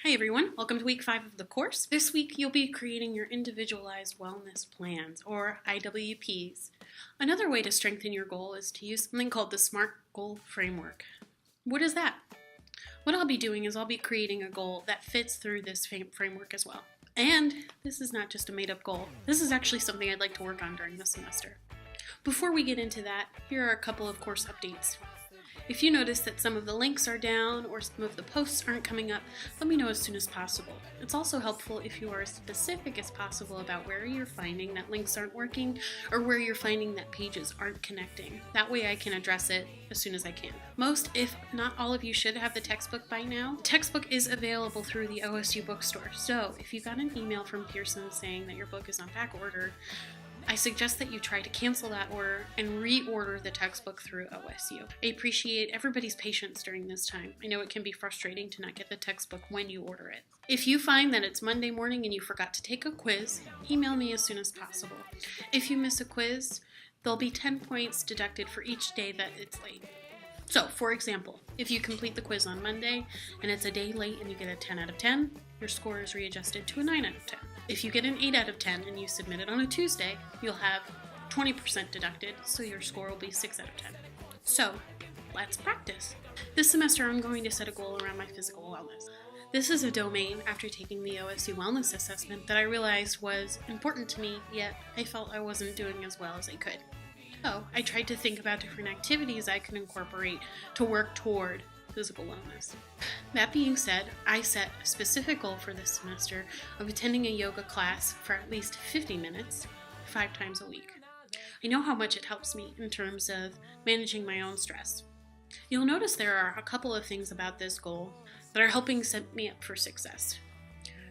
Hi everyone, welcome to week 5 of the course. This week you'll be creating your individualized wellness plans, or IWPs. Another way to strengthen your goal is to use something called the SMART Goal Framework. What is that? What I'll be doing is I'll be creating a goal that fits through this framework as well. And this is not just a made-up goal. This is actually something I'd like to work on during the semester. Before we get into that, here are a couple of course updates. If you notice that some of the links are down or some of the posts aren't coming up, let me know as soon as possible. It's also helpful if you are as specific as possible about where you're finding that links aren't working or where you're finding that pages aren't connecting. That way I can address it as soon as I can. Most, if not all of you, should have the textbook by now. The textbook is available through the OSU bookstore, so if you got an email from Pearson saying that your book is on back order, I suggest that you try to cancel that order and reorder the textbook through OSU. I appreciate everybody's patience during this time. I know it can be frustrating to not get the textbook when you order it. If you find that it's Monday morning and you forgot to take a quiz, email me as soon as possible. If you miss a quiz, there'll be 10 points deducted for each day that it's late. So, for example, if you complete the quiz on Monday and it's a day late and you get a 10 out of 10, your score is readjusted to a 9 out of 10. If you get an 8 out of 10 and you submit it on a Tuesday, you'll have 20% deducted, so your score will be 6 out of 10. So, let's practice. This semester I'm going to set a goal around my physical wellness. This is a domain, after taking the OSU Wellness Assessment, that I realized was important to me, yet I felt I wasn't doing as well as I could. So, I tried to think about different activities I could incorporate to work toward physical wellness. That being said, I set a specific goal for this semester of attending a yoga class for at least 50 minutes, 5 times a week. I know how much it helps me in terms of managing my own stress. You'll notice there are a couple of things about this goal that are helping set me up for success.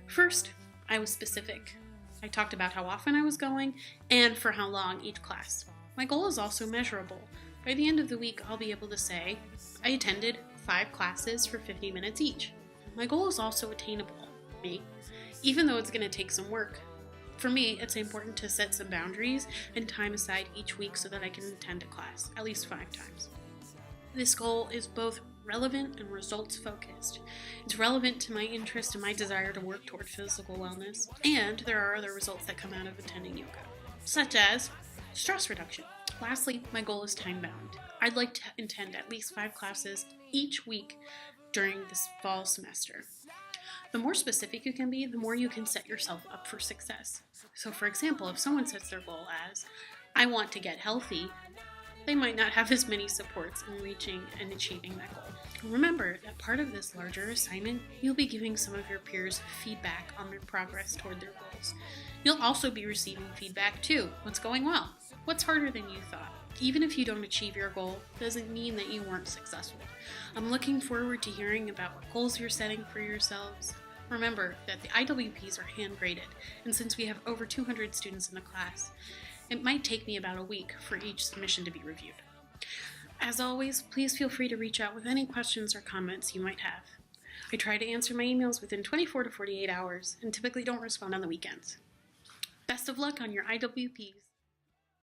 First, I was specific. I talked about how often I was going and for how long each class. My goal is also measurable. By the end of the week, I'll be able to say, I attended 5 classes for 50 minutes each. My goal is also attainable, even though it's going to take some work. For me, it's important to set some boundaries and time aside each week so that I can attend a class, at least 5 times. This goal is both relevant and results focused. It's relevant to my interest and my desire to work toward physical wellness, and there are other results that come out of attending yoga, such as stress reduction. Lastly, my goal is time-bound. I'd like to attend at least 5 classes each week during this fall semester. The more specific you can be, the more you can set yourself up for success. So for example, if someone sets their goal as, I want to get healthy, they might not have as many supports in reaching and achieving that goal. Remember that part of this larger assignment, you'll be giving some of your peers feedback on their progress toward their goals. You'll also be receiving feedback too. What's going well? What's harder than you thought? Even if you don't achieve your goal, doesn't mean that you weren't successful. I'm looking forward to hearing about what goals you're setting for yourselves. Remember that the IWPs are hand-graded, and since we have over 200 students in the class, it might take me about a week for each submission to be reviewed. As always, please feel free to reach out with any questions or comments you might have. I try to answer my emails within 24 to 48 hours and typically don't respond on the weekends. Best of luck on your IWPs.